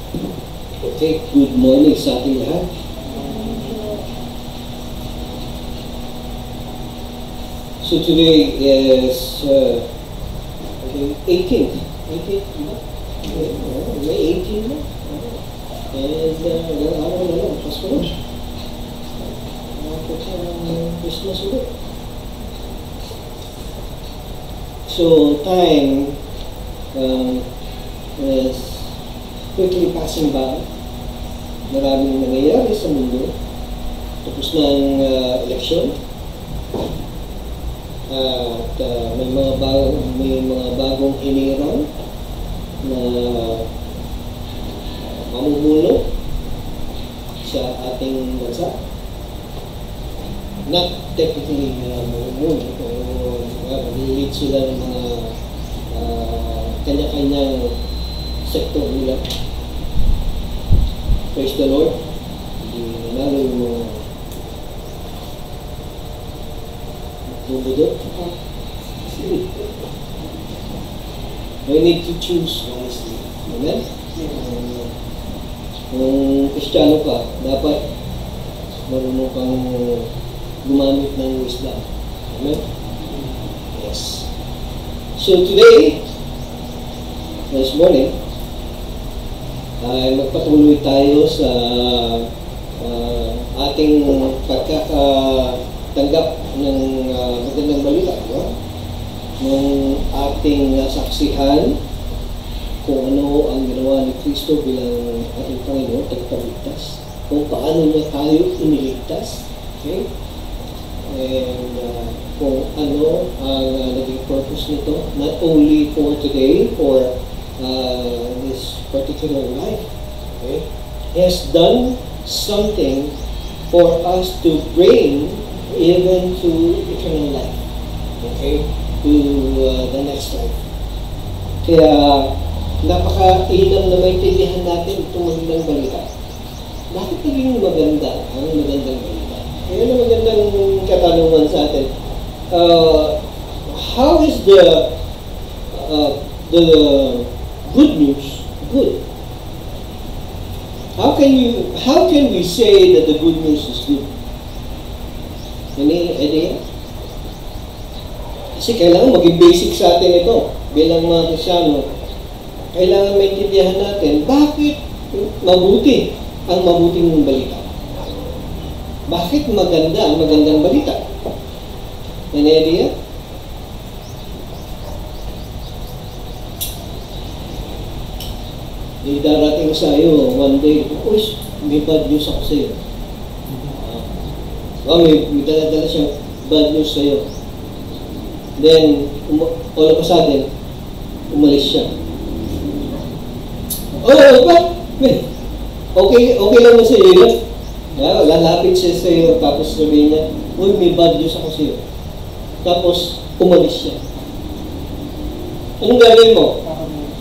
Okay, good morning sa ating lahat. So today is okay, 18th. 18th, diba? May 18 na. And ilang araw na lang, Pasko na. Nakapot sa Christmas ulit. So time is quickly passing by. Maraming nangyayari sa mundo. Tapos na ang eleksyon. At may mga bagong hinirang na mamumuno sa ating bansa. Not technically mamumuno, pero nag-lead sila ng mga kanya-kanyang sektor nila. Praise the Lord. Hindi nanalo yung mga bubudot. We need to choose wisely. Amen? Kung Kristiyano ka, dapat marunong kang gumamit ng wisdom. Amen? Yes. So today, this morning, ay magpatuloy tayo sa ating pagkakatanggap ng magandang balita, no? Nung ating saksihan kung ano ang ginawa ni Kristo bilang ating Panginoon, tagapagligtas, kung paano niya tayo iniligtas, okay? And kung ano ang naging purpose nito, not only for today, for this particular life, okay? He has done something for us to bring even to eternal life, okay? To the next life. Kaya napaka-inam na maintindihan natin itong magandang balita. Bakit naging maganda ang magandang balita? Ngayon ang magandang katanungan sa atin. How is the good news good? How can we say that the good news is good? Any idea? Kasi kailangan maging basic sa atin ito bilang mga Kristiyano. Kailangan maintindihan natin bakit mabuti ang mabuting balita. Bakit maganda ang magandang balita? Any idea? Darating sa iyo one day, may bad news ako sa iyo. May dala-dala siyang bad news sa iyo. Then, all of a sudden, umalis siya. Okay lang mo sa iyo yun. Lalapit siya sa iyo, tapos sabihin niya, may bad news ako sa iyo. Tapos, umalis siya. Anong gagawin mo?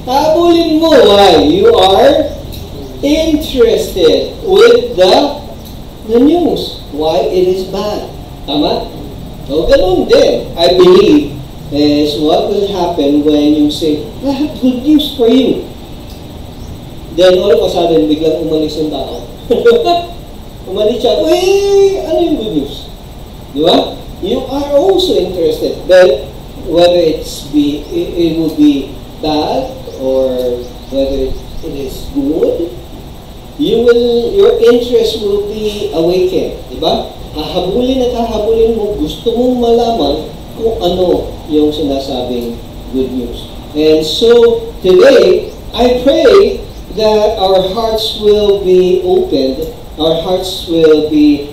Habulin mo. Why? You are interested with the news. Why it is bad. Tama? So, ganun din, I believe, is what will happen when you say, I have good news for you. Then, all of a sudden, biglang umalis yung tao. Umalis siya, ano yung good news? Di ba? You are also interested. But, whether it will be bad or whether it is good, your interest will be awakened. Di ba? Hahabulin at hahabulin mo, gusto mong malaman kung ano yung sinasabing good news. And so, today, I pray that our hearts will be opened, our hearts will be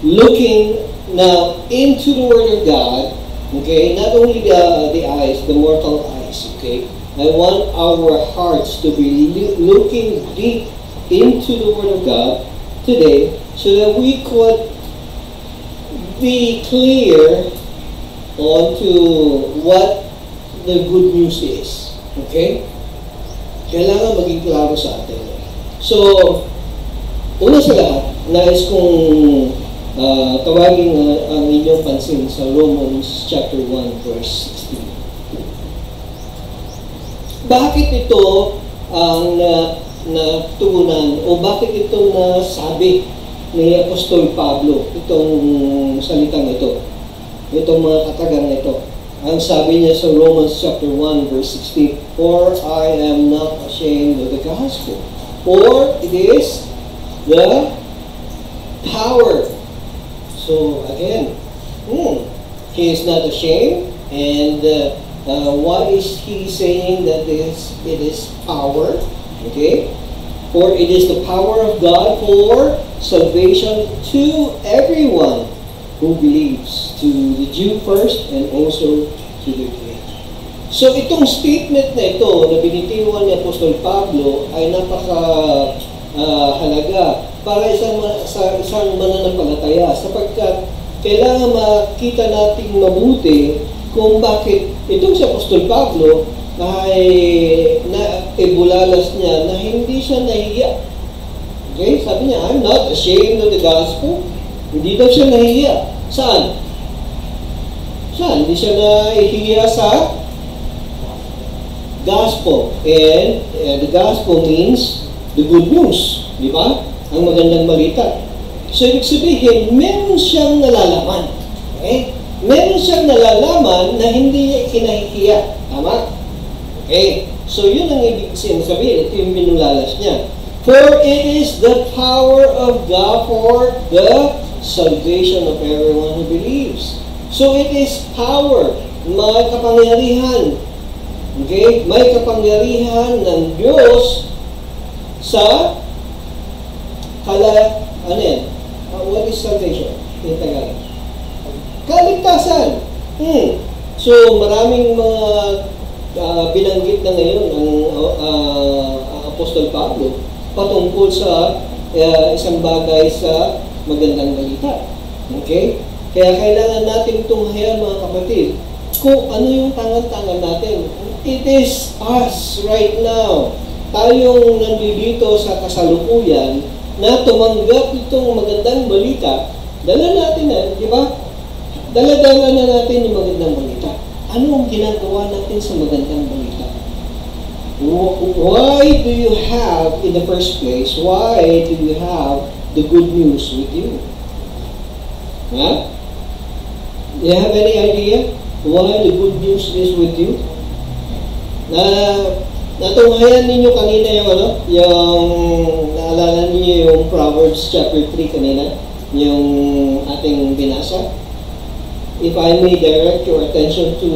looking now into the Word of God, okay? Not only the eyes, the mortal eyes, okay? I want our hearts to be looking deep into the Word of God today, so that we could be clear onto what the good news is. Okay? Kailangan maging klaro sa atin. So, una sa lahat, nais kong tawagin ang inyong pansin sa Romans chapter 1 verse 16. Bakit ito ang na tugunan o bakit ito nasabi ni Apostol Pablo, itong salitang ito, itong mga katagang ito. Ang sabi niya sa Romans chapter 1 verse 16, "For I am not ashamed of the gospel, for it is the power." So again, he is not ashamed, and why is he saying that it is power? Okay? For it is the power of God for salvation to everyone who believes, to the Jew first and also to the Greek. So itong statement na ito na binitiwan ni Apostol Pablo ay napaka-halaga para sa isang mananampalataya, sapagkat kailangan makita natin mabuti kung bakit itong si Apostol Pablo ay ibulalas niya na hindi siya nahiya. Okay? Sabi niya, "I'm not ashamed of the gospel." Hindi daw siya nahiya. Saan? Saan? Hindi siya nahihiya sa gospel. And the gospel means the good news. Di ba? Ang magandang balita. So, ibig sabihin, meron siyang nalalaman. Okay? Meron siyang nalalaman na hindi niya kinahihiya. Tama? Okay? So, yun ang ibig sabihin. Ito yung binulalas niya. For it is the power of God for the salvation of everyone who believes. So it is power, may kapangyarihan. Okay? May kapangyarihan ng Diyos sa what is salvation in Tagalog? Kaligtasan. So maraming mga binanggit na ngayon ang Apostol Pablo patungkol sa isang bagay sa magandang balita. Okay? Kaya kailangan natin tunghayan, mga kapatid, kung ano yung tangan-tangan natin. It is us right now. Tayong nandito sa kasalukuyan na tumanggap itong magandang balita. Dala natin na, di ba? Dala-dala na natin yung magandang balita. Ano ang ginagawa natin sa magandang balita? Why do you have, in the first place, why do you have the good news with you? Huh? Do you have any idea why the good news is with you? Natunghayan ninyo kanina yung naalala niyo yung Proverbs chapter 3 kanina, yung ating binasa. If I may direct your attention to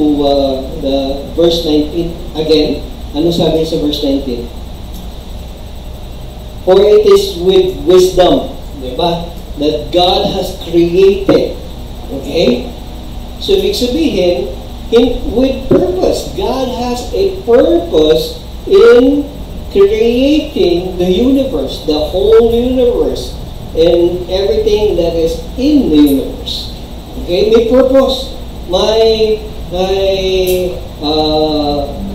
the verse 19 again. Ano sabi sa verse 19? For it is with wisdom, diba, that God has created. Okay? So, ibig sabihin, with purpose. God has a purpose in creating the universe, the whole universe, and everything that is in the universe. Okay? May purpose.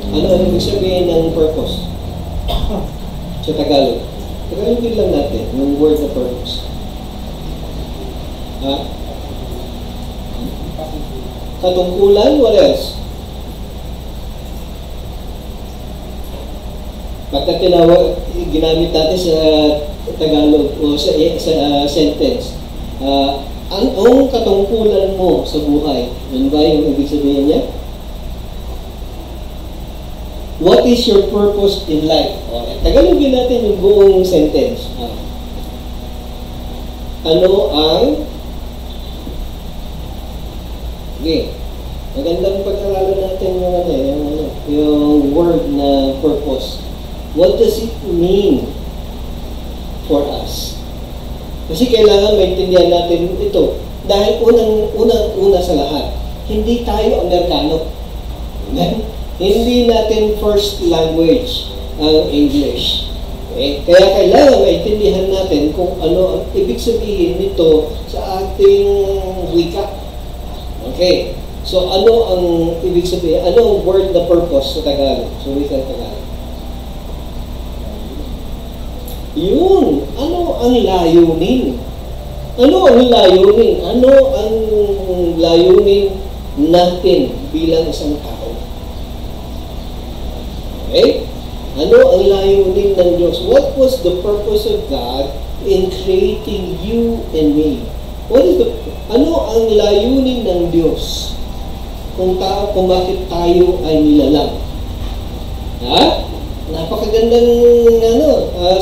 Ano ang ibig sabihin ng purpose? Sa Tagalog. Tagalogin lang natin yung word na purpose. Katungkulan, what else? Pagka ginamit natin sa Tagalog o sa sentence, anong katungkulan mo sa buhay? Ano ba yung ibig sabihin niya? What is your purpose in life? Okay. Tagalogin natin yung buong sentence. Ano ang... Okay. Magandang pag-aralan natin yung word na purpose. What does it mean for us? Kasi kailangan maintindihan natin ito. Dahil unang-una sa lahat, hindi tayo Amerikano. Amen? Hindi natin first language ang English. Okay? Kaya kailangan maintindihan natin kung ano ang ibig sabihin nito sa ating wika. Okay. So, ano ang ibig sabihin? Ano ang word na purpose sa Tagalog? Sa wika Tagalog? Yun. Ano ang layunin? Ano ang layunin? Ano ang layunin natin bilang isang tao? Okay? Ano ang layunin ng Diyos? What was the purpose of God in creating you and me? Ano ang layunin ng Diyos kung bakit tayo ay nilalang? Ha? Napakagandang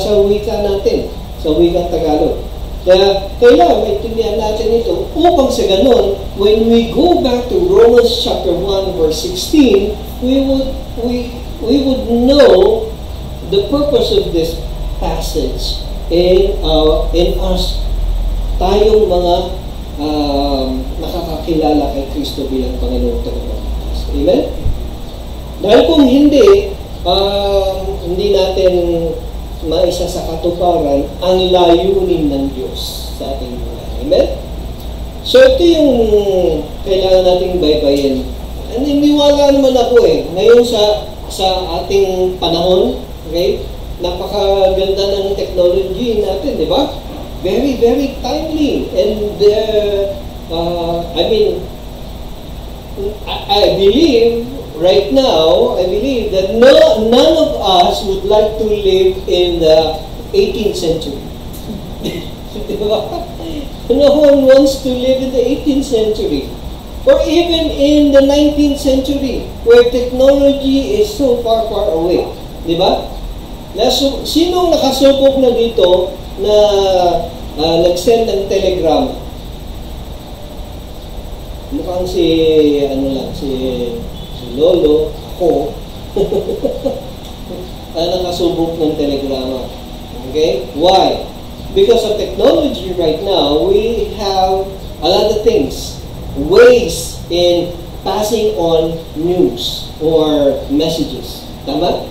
sa wika natin, sa wikang Tagalog. Kaya kailangan maintindihan natin ito upang sa ganon, when we go back to Romans chapter 1 verse 16, we would know the purpose of this passage in us, tayong mga nakakakilala kay Kristo bilang Panginoon at Tagapagligtas. Amen? Dahil kung hindi natin maisa sa katuparan ang layunin ng Diyos sa ating buhay. Amen? So ito yung kailangan nating baybayin. Niniwala naman ako ngayon sa ating panahon, okay? Napakaganda ng technology natin, di ba? Very, very timely. And I believe right now, that none of us would like to live in the 18th century. No one wants to live in the 18th century. Or even in the 19th century, where technology is so far, far away. Di ba? Sinong nakasubok na dito na nag-send ng telegram? Mukhang si Lolo, ako, nakasubok ng telegrama. Okay? Why? Because of technology right now, we have a lot of things, ways in passing on news or messages. Tama?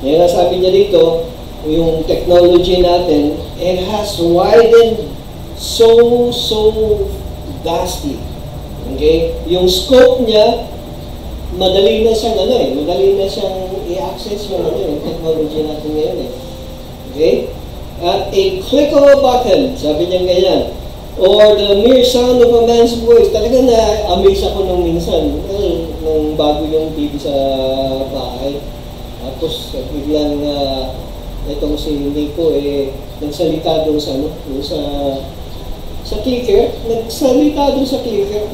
Yan ang sabi niya dito, yung technology natin, it has widened so vastly. Okay? Yung scope niya, madali na siyang i-access yung technology natin ngayon Okay? At a click of a button, sabi niya ganyan, or the mere sound of a man's voice. Talagang na-amaze ako nung minsan, nung bago yung TV sa bahay. Tapos biglang itong si Nico nagsalita doon sa clicker. Nagsalita doon sa clicker.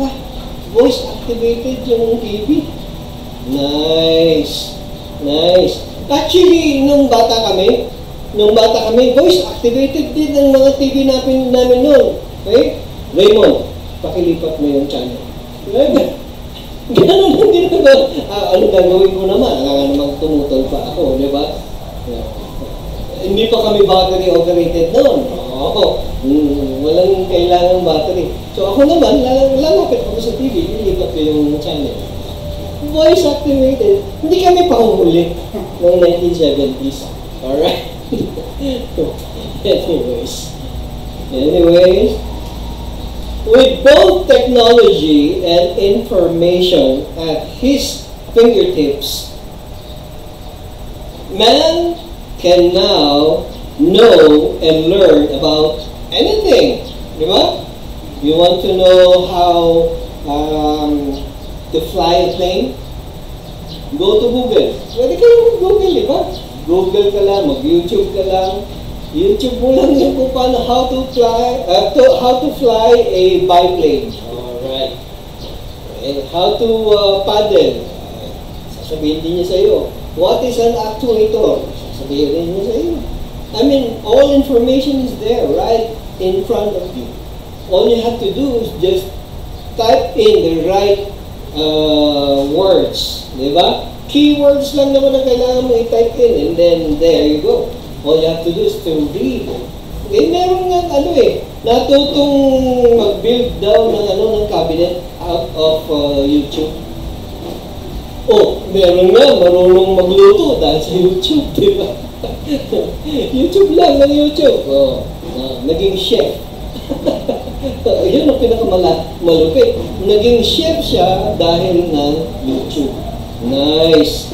Voice activated yung TV. Nice. Actually, nung bata kami, voice activated din ang mga TV namin noon. Okay? Raymond, pakilipat mo yung channel. Ganun lang din ba? Ano gagawin ko naman? Naman tumutol pa ako, di ba? Hindi pa kami battery operated noon. Walang kailangang battery. So ako naman, lalapit ako sa TV, nilipat ko yung channel. Voice activated. Hindi kami pahuhuli noong 1970s. Alright? Anyways, with both technology and information at his fingertips, man can now know and learn about anything. Di ba? You want to know how to fly a plane? Go to Google. Pwede kayo mag-Google, di ba? Google ka lang, mag-YouTube ka lang. YouTube mo lang yung kung paano how to fly a biplane. Alright. And how to paddle. Sasabihin din niya sa iyo. What is an actuator? Sasabihin din niya sa iyo. I mean, all information is there right in front of you. All you have to do is just type in the right words. Diba? Keywords lang naman ang kailangan mo i-type in, and then there you go. All you have to do is to read. Okay, meron nga natutong mag-build daw ng cabinet out of YouTube. Meron nga marunong magluto dahil sa YouTube, di ba? YouTube lang ng YouTube. Naging chef. Yun ang pinakamalupit. Naging chef siya dahil ng YouTube. Nice.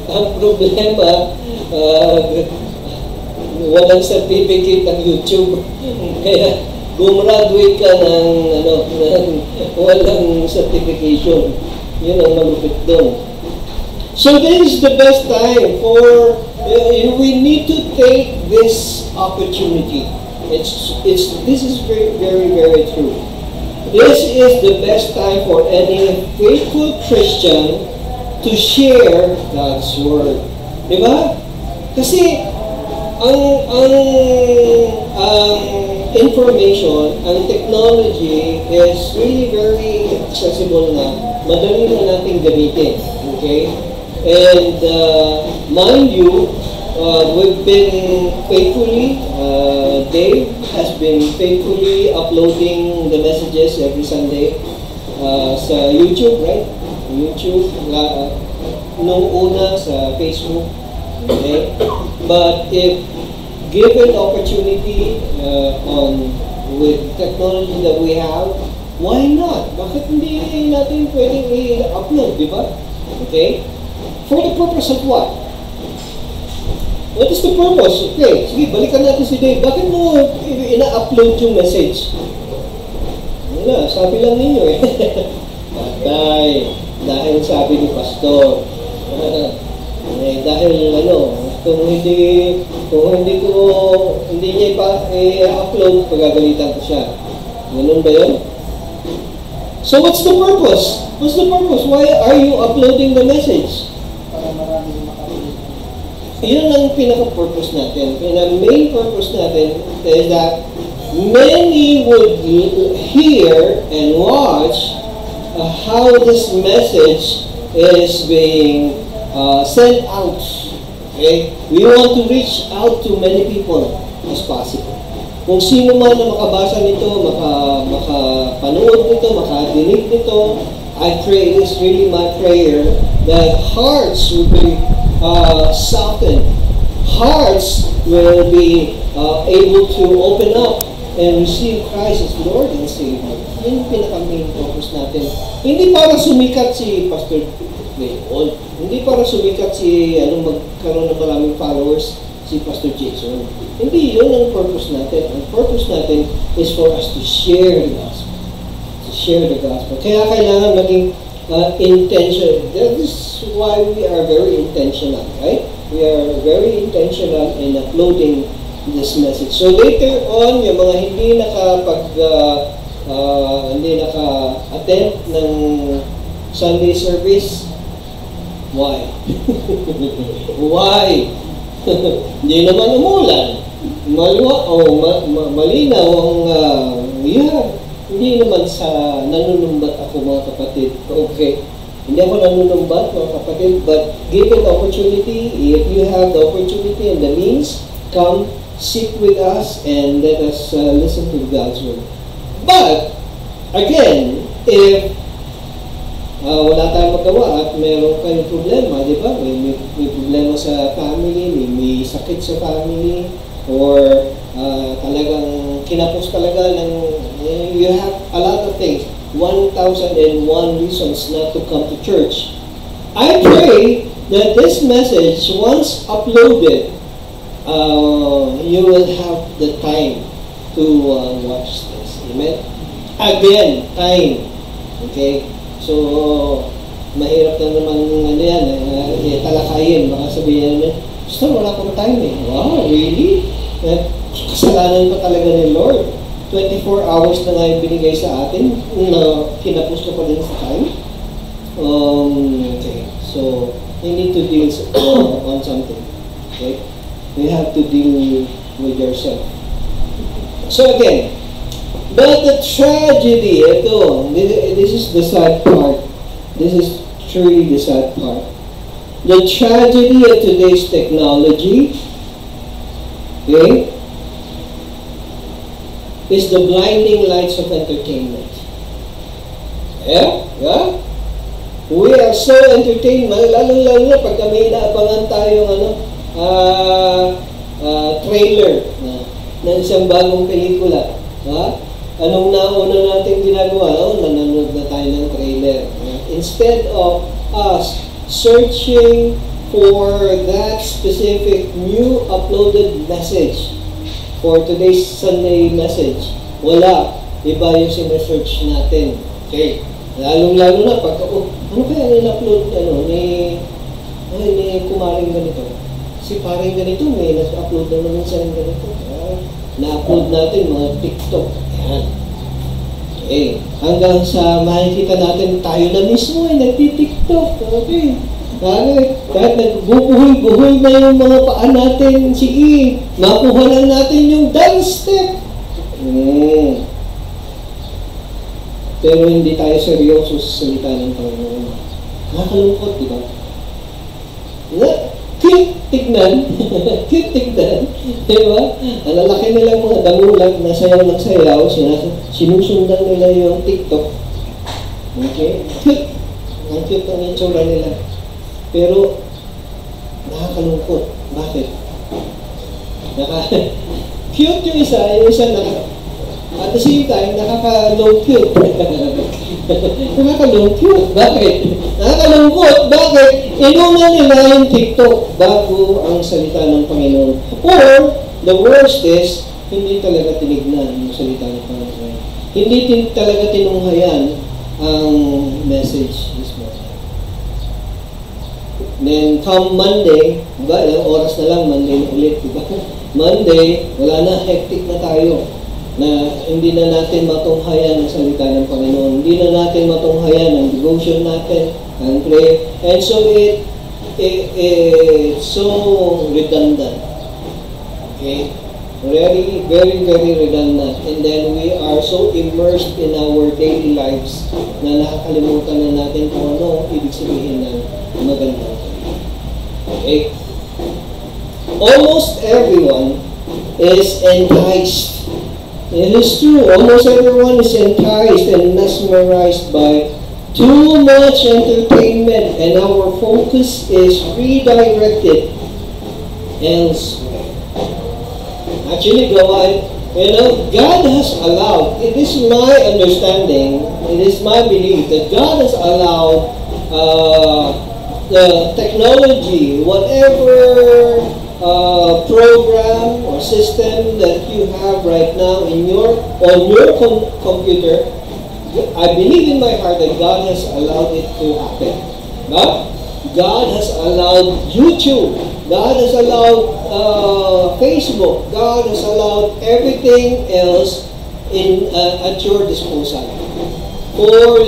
Ang problema, walang certificate ng YouTube. Kaya gumraduate ka ng walang certification. Yun ang malupit doon. So this is the best time for, we need to take this opportunity. This is very, very, very true. This is the best time for any faithful Christian to share God's Word. Diba? Kasi, ang information, ang technology is really very accessible na. Madali na natin gamitin. Okay? And mind you, we've been faithfully, Dave has been faithfully uploading the messages every Sunday sa YouTube, right? YouTube, nung una sa Facebook. Okay? But if given opportunity with technology that we have, why not? Bakit hindi natin pwedeng i-upload, di ba? Okay? For the purpose of what? What is the purpose? Okay, sige, balikan natin si Dave. Bakit mo ina-upload yung message? Wala, sabi lang ninyo eh. Patay. Dahil sabi ni Pastor. Dahil kung hindi niya i-upload, pagagalitan ko siya. Ganun ba yun? So what's the purpose? What's the purpose? Why are you uploading the message? Para marami makapagod. Yun ang pinaka-purpose natin. The main purpose natin is that many would hear and watch how this message is being sent out. Okay? We want to reach out to many people as possible. Kung sino man na makabasa nito, makapanood nito, makadinig nito, I pray, it's really my prayer that hearts will be softened. Hearts will be able to open up and receive Christ as Lord and Savior. Yan yung pinaka-main purpose natin. Hindi para sumikat si Pastor Leon. Hindi para sumikat si magkaroon ng maraming followers si Pastor Jason. Hindi yun ang purpose natin. Ang purpose natin is for us to share the gospel. To share the gospel. Kaya kailangan maging intentional. That is why we are very intentional, right? We are very intentional in uploading this message. So later on, yung mga hindi naka-attend ng Sunday service, why? Why? Hindi naman umulan. Malinaw ang hindi naman sa nanunumbat ako mga kapatid. Okay. Hindi ako nanunumbat mga kapatid, but given the opportunity, if you have the opportunity and the means, come sit with us and let us listen to God's Word. But, again, if wala tayong magawa at meron kayong problema, di ba? May problema sa family, may sakit sa family, or talagang kinapos talaga ng, you have a lot of things. 1,001 reasons not to come to church. I pray that this message, once uploaded, you will have the time to watch this. Amen? Again, time. Okay? So, mahirap na naman talakayin. Baka sabihin naman, Pastor, wala akong time eh. Wow, really? Kasalanan pa talaga ni Lord. 24 hours na nga yung binigay sa atin na kinapos na pa din sa time. Okay. So, you need to deal on something. Okay? You have to deal with yourself. So again, but the tragedy, this is the sad part. This is truly the sad part. The tragedy of today's technology, okay, is the blinding lights of entertainment. Yeah? Yeah? We are so entertained, lalo na pagka may inaabangan tayong trailer na isang bagong pelikula. Ha? Anong nauna natin ginagawa? Nanonood na tayo ng trailer. Instead of us searching for that specific new uploaded message for today's Sunday message, wala. Iba yung sinesearch natin. Okay. Lalong-lalo na pagka, ano kaya in-upload ay, may kumaring ganito. Si paring ganito, may nag-upload na naman siya ng ganito. Na-upload natin mga TikTok. Ayan. Okay. Hanggang sa makikita natin, tayo na mismo ay nagti-TikTok. Okay. Kahit nagbubuhoy-buhoy na yung mga paa natin, sige, makuha lang natin yung dance step. Pero hindi tayo seryoso sa salita ng Panginoon. Nakakalungkot, di ba? Cute tignan. Cute tignan. Di ba? Ang lalaki nilang mga damulag na sayaw ng sayaw, sinusundan nila yung TikTok. Okay? Cute. Ang cute ang itsura nila. Pero, nakakalungkot. Bakit? Cute yung isa at the same time, nakaka-low cute. Nakaka-low cute. Bakit? Nakakalungkot. Bakit? Inuna nila yung TikTok bago ang salita ng Panginoon. Or, the worst is, hindi talaga tinignan yung salita ng Panginoon. Hindi talaga tinunghayan ang message this morning. Then, come Monday, diba? Ilang oras na lang, Monday na ulit, diba? Monday, wala na, hectic na tayo. Na hindi na natin matunghayan ang salita ng Panginoon. Hindi na natin matunghayan ang devotion natin, ang pray. And so it's so redundant. Okay? Very, very, very redundant. And then we are so immersed in our daily lives na nakakalimutan na natin kung ano ibig sabihin ng maganda. Okay? Almost everyone is enticed. It is true. Almost everyone is enticed and mesmerized by too much entertainment, and our focus is redirected elsewhere. Actually, God has allowed, it is my understanding, it is my belief that God has allowed the technology, whatever program or system that you have right now on your computer, I believe in my heart that God has allowed it to happen. But God has allowed YouTube, God has allowed Facebook, God has allowed everything else at your disposal for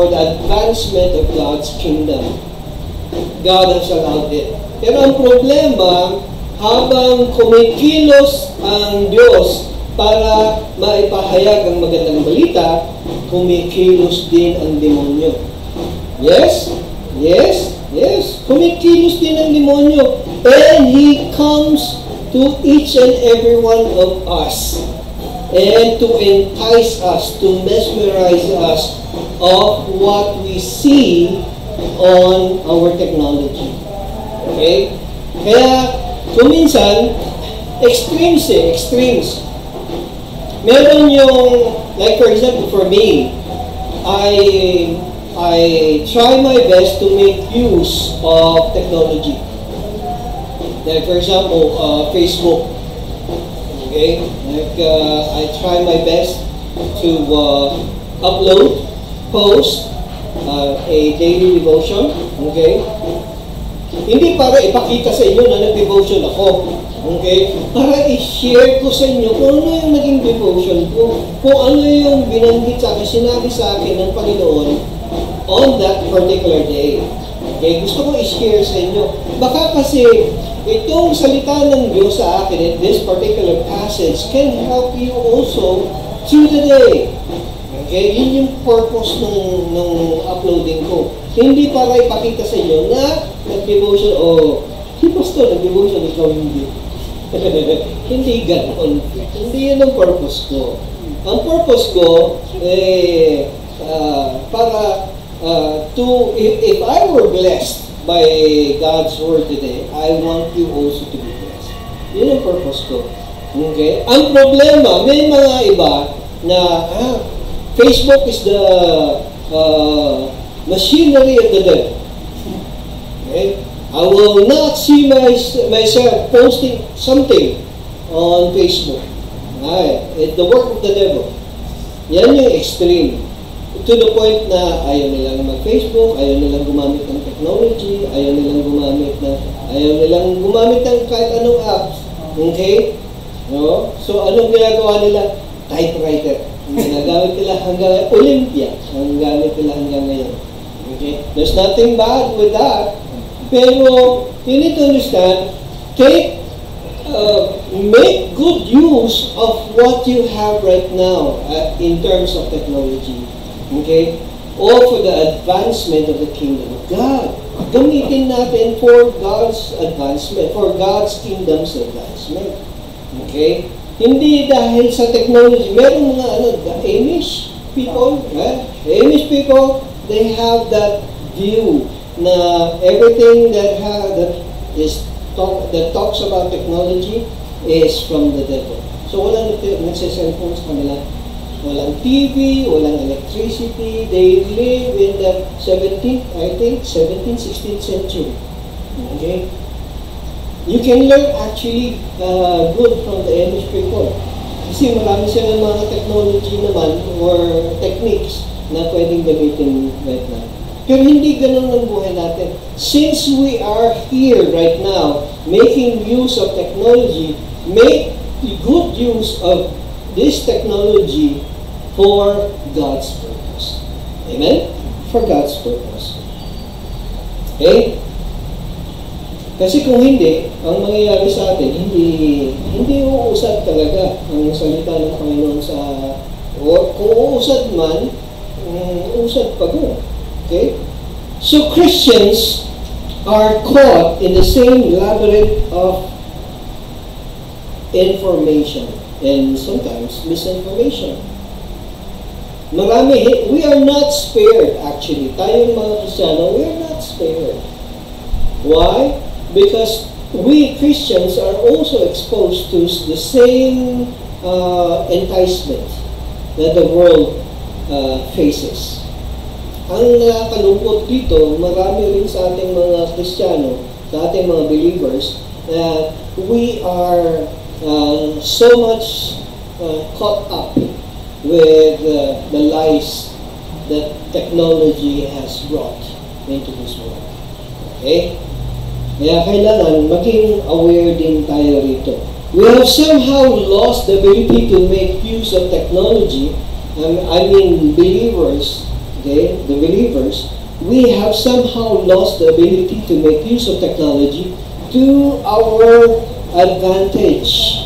the advancement of God's kingdom. God has allowed it. Pero ang problema, habang kumikilos ang Diyos para maipahayag ang magandang balita, kumikilos din ang demonyo. Yes? Yes? Yes? Kumikilos din ang demonyo. And he comes to each and every one of us and to entice us, to mesmerize us of what we see on our technology. Okay? Kaya, kuminsan, extremes. Meron yung, like for example, for me, I try my best to make use of technology. Like for example, Facebook. Okay? Like, I try my best to upload, post, a daily devotion, okay? Hindi para ipakita sa inyo na nag-devotion ako, okay? Para i-share ko sa inyo kung ano yung naging devotion ko, kung ano yung binanggit sa akin, sinabi sa akin ng Panginoon on that particular day. Okay? Gusto ko i-share sa inyo. Baka kasi itong salita ng Diyos sa akin in this particular passage can help you also through the day. Okay, yun yung purpose ng uploading ko. Hindi para ipakita sa inyo na nag-devotion, si Pastor nag-devotion, ikaw hindi. Hindi ganoon. Hindi yun ang purpose ko. Ang purpose ko, if I were blessed by God's word today, I want you also to be blessed. Yun ang purpose ko. Okay? Ang problema, may mga iba na, Facebook is the machinery of the devil. Okay? I will not see myself posting something on Facebook. It's the work of the devil. Yan yung extreme. to the point na ayaw nilang mag-Facebook, ayaw nilang gumamit ng technology, ayaw nilang gumamit ng kahit anong apps. Okay? No? So, anong ginagawa nila? Typewriter. Ang ginagamit nila hanggang Olympia. Ang gamit nila hanggang ngayon. Okay? There's nothing bad with that. Pero, you need to understand, make good use of what you have right now in terms of technology. Okay? All for the advancement of the kingdom of God. Gamitin natin for God's advancement, for God's kingdom's advancement. Okay? Hindi dahil sa technology. Meron mga the Amish people, Amish people, they have that view na everything that talks about technology is from the devil. So walang nagsiselfone sa kanila. Walang TV, walang electricity. They live in the 17th, 16th century. Okay? You can learn actually good from the Amish people. Kasi marami silang mga technology naman or techniques na pwedeng gamitin right now. Pero hindi ganun ang buhay natin. Since we are here right now, making use of technology, make good use of this technology for God's purpose. Amen? For God's purpose. Okay? Kasi kung hindi, ang mangyayari sa atin, hindi uusad talaga ang salita ng Panginoon sa, o kung uusad man, usad pa doon. Okay? So Christians are caught in the same labyrinth of information and sometimes misinformation. We are not spared actually. Tayong mga Kristiyano, we are not spared. Why? Because we Christians are also exposed to the same enticement that the world faces. Ang nakakalungkot dito, marami rin sa ating mga Kristiyano, sa ating mga believers, that we are so much caught up with the lies that technology has brought into this world. Okay? Kaya kailangan maging aware din tayo rito. We have somehow lost the ability to make use of technology. I mean believers, okay, the believers, we have somehow lost the ability to make use of technology to our advantage.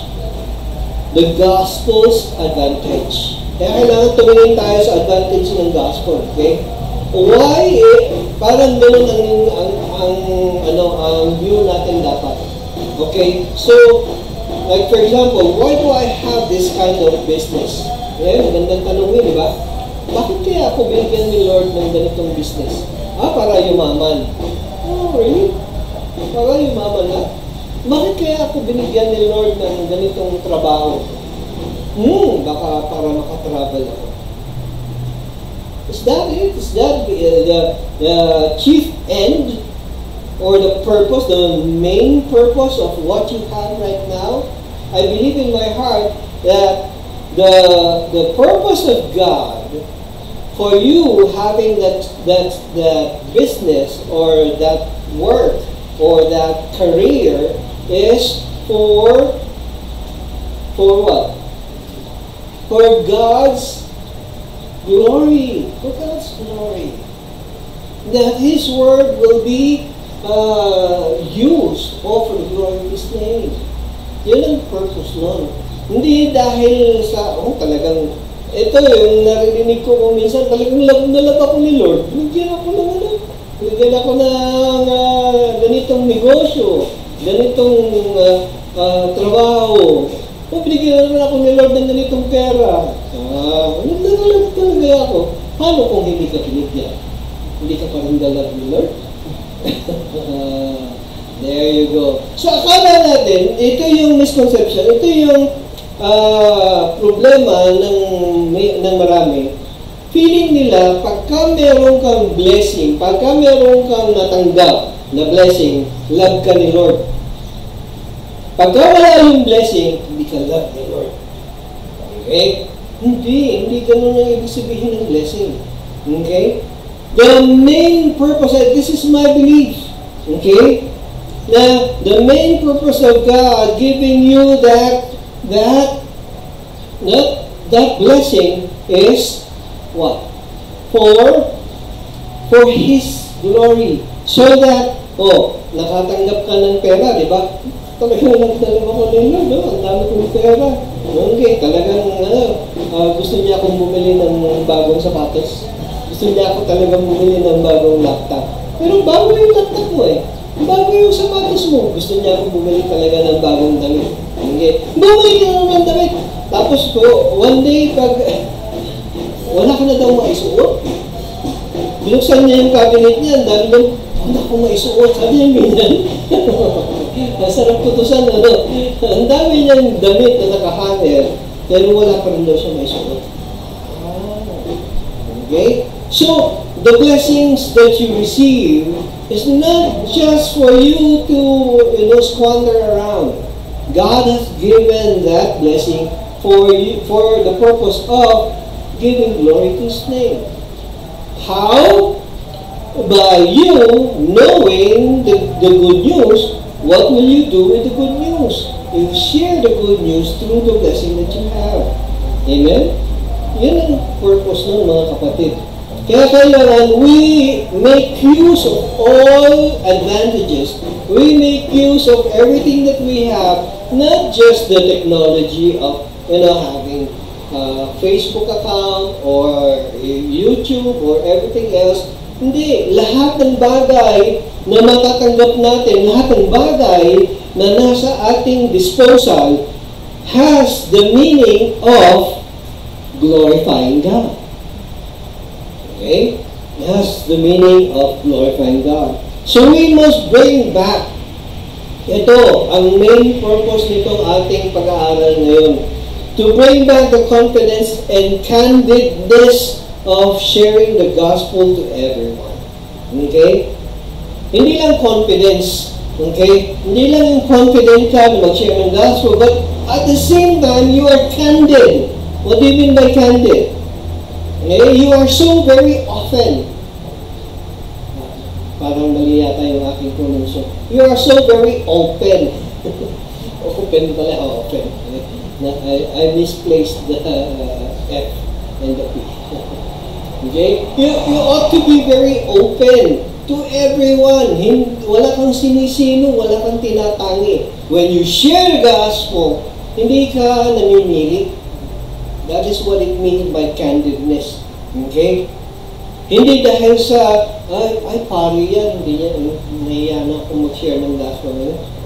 The gospel's advantage. Kaya kailangan tumingin tayo sa advantage ng gospel, okay? Why? Parang ganun ang view natin dapat. Okay? So, like for example, why do I have this kind of business? Okay? Magandang tanong yun, di ba? Bakit kaya ako binigyan ni Lord ng ganitong business? Para yumaman. Oh, really? Para yumaman na? Bakit kaya ako binigyan ni Lord ng ganitong trabaho? Baka para makatravel ako. Is that it? Is that the chief end or the purpose, the main purpose of what you have right now? I believe in my heart that the purpose of God for you having that business or that work or that career is for what? For God's glory. For God's glory. That His word will be used all for the glory of His name. Yun ang purpose nun. Hindi dahil sa, talagang, ito yung narinig ko kung minsan, talagang nalab ako ni Lord. Bigyan ako ng ganitong negosyo, ganitong trabaho. Binigyan naman ako ni Lord ng ganitong pera. Nagdalalag talaga ako. Paano kung hindi ka binigyan? Hindi ka pa rin dalag ni Lord? There you go. So, akala natin, ito yung misconception, ito yung problema ng marami. Feeling nila, pagka meron kang blessing, pagka meron kang natanggap na blessing, love ka ni Lord. Pagka wala yung blessing, hindi ka love ni Lord. Okay? Hindi ganun ang ibig sabihin ng blessing. Okay? The main purpose, and this is my belief, okay? Na the main purpose of God giving you that blessing is what? For His glory. So that, nakatanggap ka ng pera, di ba? Talagang nagdalawa ko nila, no? Ang dami kong pera. Okay, talagang, gusto niya akong bumili ng bagong sapatos. Gusto niya ako talagang bumili ng bagong laptop. Pero bago yung laptop mo eh. Bago yung sapatos mo. Gusto niya akong bumili talaga ng bagong damit. Okay, bumili ka naman ng damit. Tapos one day, pag wala ka na daw maisuot, binuksan niya yung cabinet niya, ang dami daw, wala akong maisuot. Sabi niya, ganyan. Masarap kutusan, ang dami niyang damit na nakahanger, pero wala pa rin daw siya maisuot. Okay? So, the blessings that you receive is not just for you to, squander around. God has given that blessing for you, for the purpose of giving glory to His name. How? By you knowing the good news. What will you do with the good news? You share the good news through the blessing that you have. Amen? Yan ang purpose nun, mga kapatid. Kaya kailangan we make use of all advantages. We make use of everything that we have, not just the technology of, having a Facebook account or YouTube or everything else. Hindi. Lahat ng bagay na matatanggap natin, lahat ng bagay na nasa ating disposal has the meaning of glorifying God. Okay? It has the meaning of glorifying God. So we must bring back, ito, ang main purpose nitong ating pag-aaral ngayon, to bring back the confidence and candidness of sharing the gospel to everyone. Okay? Hindi lang confidence. Okay? Hindi lang yung confident ka na mag-share ng gospel, but at the same time, you are candid. What do you mean by candid? Okay? You are so very often. Parang mali yata yung aking pronunciation. You are so very open. Open pala, open. I misplaced the F and the P. Okay? You ought to be very open to everyone. Wala kang sinisino, wala kang tinatangi. When you share the gospel, hindi ka namimili. That is what it means by candidness. Okay? Hindi dahil sa, pari yan, hindi niya, nahiya na akong mag-share ng gospel.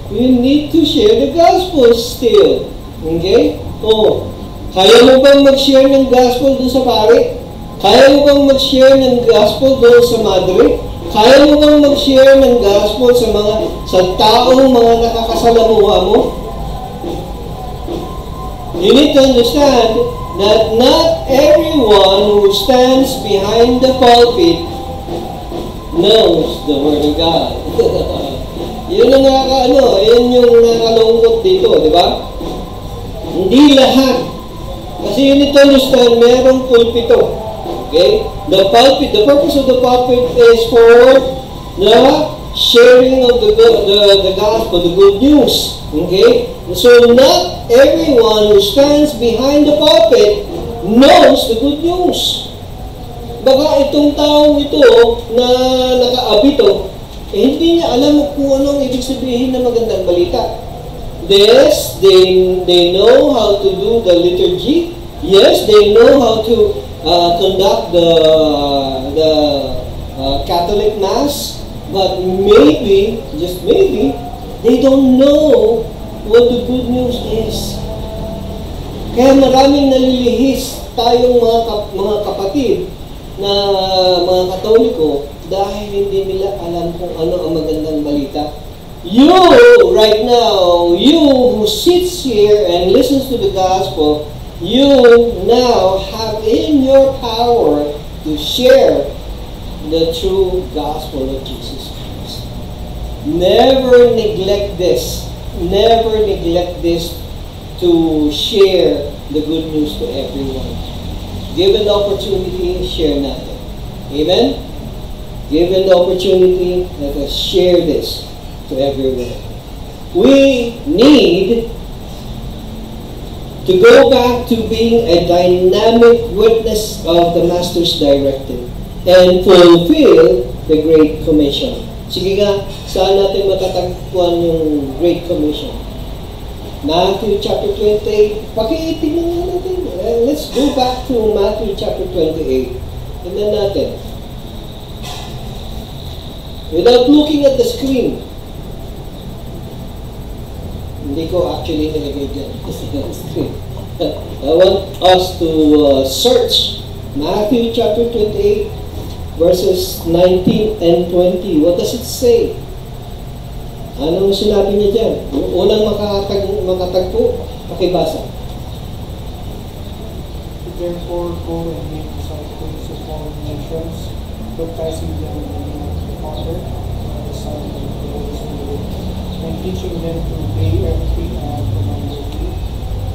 You need to share the gospel still. Okay? Kaya mo bang mag-share ng gospel doon sa pari? Kaya mo bang mag-share ng gospel doon sa madre? Kaya mo bang mag-share ng gospel sa taong mga nakakasalamuha mo? You need to understand that not everyone who stands behind the pulpit knows the Word of God. Yun ang yun yung nakalungkot dito, di ba? Hindi lahat. Kasi you need to understand, merong pulpito. Okay? The purpose of the pulpit is for the sharing of the gospel, the good news. Okay? So not everyone who stands behind the pulpit knows the good news. Baka itong taong ito na nakaabito, hindi niya alam kung anong ibig sabihin ng magandang balita. Yes, they know how to do the liturgy. Yes, they know how to conduct the Catholic Mass, but maybe, just maybe, they don't know what the good news is. Kaya maraming nalilihis tayong mga kapatid na mga Katoliko dahil hindi nila alam kung ano ang magandang balita. You, right now, you who sits here and listens to the gospel, you now have in your power to share the true gospel of Jesus Christ. Never neglect this. Never neglect this to share the good news to everyone. Given the opportunity, share natin. Amen? Given the opportunity, let us share this to everyone. We need to go back to being a dynamic witness of the Master's directive and fulfill the Great Commission. Sige nga, saan natin matatagpuan yung Great Commission? Matthew chapter 28. Pakiitin na natin. Let's go back to Matthew chapter 28. Tignan natin. Without looking at the screen. Hindi ko actually nilagay dyan. I want us to search Matthew chapter 28 verses 19 and 20. What does it say? Anong sinabi niya dyan? Yung unang makatagpo, pakibasa. Therefore, go and make disciples of all nations, baptizing them in the name of the Father, and the Son, and the Holy Spirit, and teaching them to obey everything I have commanded you.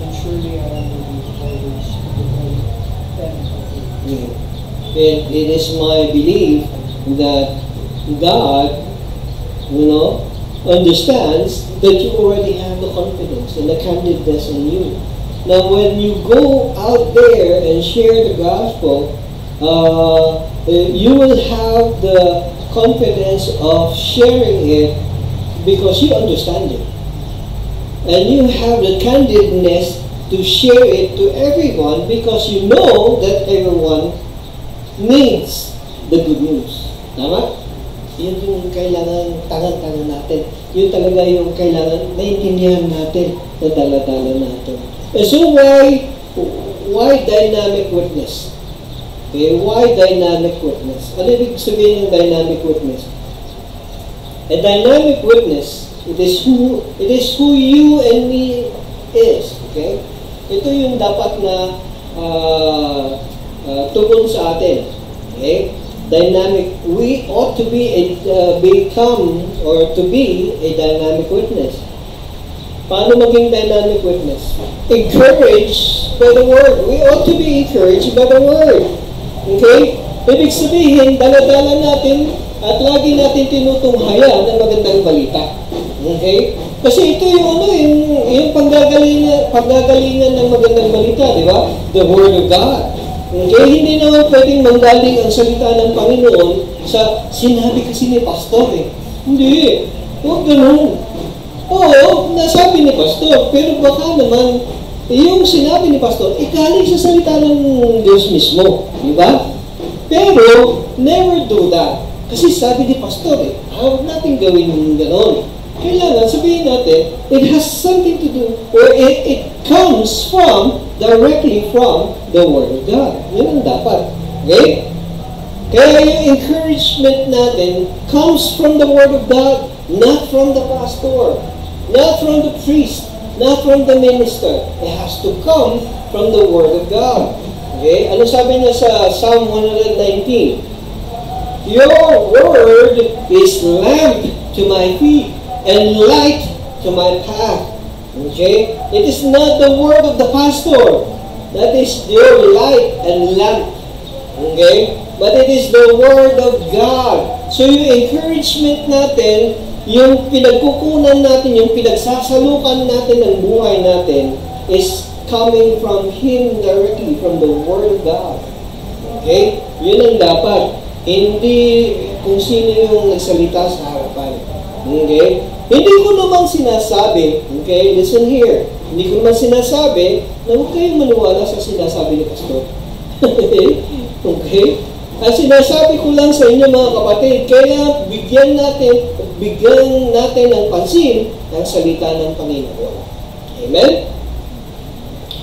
And surely I am with you always to the very end of the world. It is my belief that God, understands that you already have the confidence and the candidness in you. Now, when you go out there and share the gospel, you will have the confidence of sharing it because you understand it. And you have the candidness to share it to everyone because you know that everyone needs the good news. Tama? Yun yung kailangan tangan-tangan natin. Yun talaga yung kailangan naintindihan natin na dala-dala natin. So why dynamic witness? Okay, why dynamic witness? Ano ibig sabihin ng dynamic witness? A dynamic witness, it is who you and me is. Okay? Ito yung dapat na tugon sa atin. Okay? Dynamic, we ought to be a dynamic witness. Paano maging dynamic witness? Encouraged by the Word. We ought to be encouraged by the Word. Okay? Ibig sabihin, dala-dala natin at lagi natin tinutunghayan ng magandang balita. Okay? Kasi ito yung panggagalingan ng magandang balita, di ba? The Word of God. Okay, hindi naman pwedeng manggaling ang salita ng Panginoon sa sinabi kasi ni Pastor eh. Hindi. Huwag ganun. Oo, nasabi ni Pastor, pero baka naman yung sinabi ni Pastor, galing sa salita ng Diyos mismo. Di ba? Pero, never do that. Kasi sabi ni Pastor eh, huwag natin gawin yung ganon. Kailangan sabihin natin, it has something to do, or it comes directly from the Word of God. Yun ang dapat. Okay? Kaya yung encouragement natin comes from the Word of God, not from the pastor, not from the priest, not from the minister. It has to come from the Word of God. Okay? Ano sabi niya sa Psalm 119? Your Word is lamp to my feet and light to my path. Okay? It is not the word of the pastor. That is your light and lamp. Okay? But it is the Word of God. So yung encouragement natin, yung pinagkukunan natin, yung pinagsasalukan natin ng buhay natin is coming from Him directly, from the Word of God. Okay? Yun ang dapat. Hindi kung sino yung nagsalita sa harapan. Okay? Hindi ko naman sinasabi, okay, listen here, hindi ko naman sinasabi na huwag kayong maniwala sa sinasabi ni Pastor. Okay? Ang sinasabi ko lang sa inyo mga kapatid, kaya bigyan natin ng pansin ang salita ng Panginoon. Amen?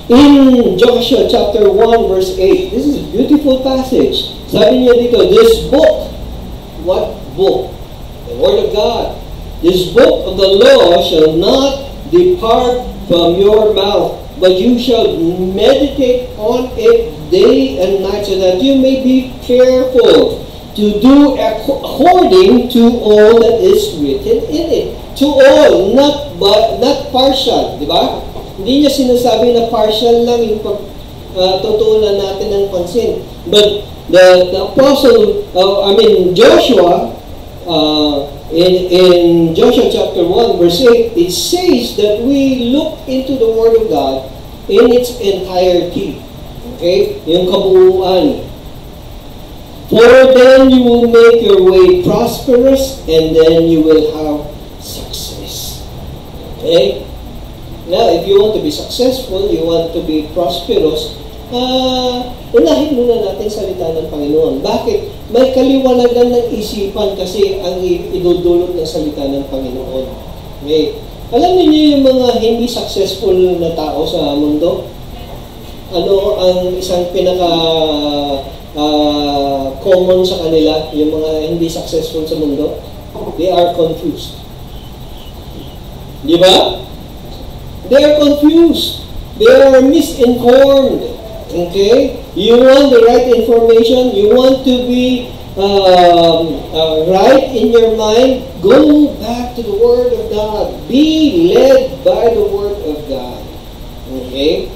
In Joshua chapter 1 verse 8, this is a beautiful passage. Sabi niya dito, this book, what book? The Word of God. This book of the law shall not depart from your mouth, but you shall meditate on it day and night, so that you may be careful to do according to all that is written in it. To all, not partial, di ba? Hindi niya sinasabi na partial lang yung pagtutunan natin ng pansin. But The apostle, Joshua, in Joshua chapter 1, verse 8, it says that we look into the Word of God in its entirety. Okay? Yung kabuuan. For then you will make your way prosperous and then you will have success. Okay? Now, if you want to be successful, you want to be prosperous, unahin muna natin salita ng Panginoon. Bakit? May kaliwanagan ng isipan kasi ang idudulot ng salita ng Panginoon. Okay. Alam niyo yung mga hindi successful na tao sa mundo? Ano ang isang common sa kanila, yung mga hindi successful sa mundo? They are confused. Di ba? They are confused. They are misinformed. Okay? You want the right information, you want to be right in your mind, go back to the Word of God. Be led by the Word of God. Okay?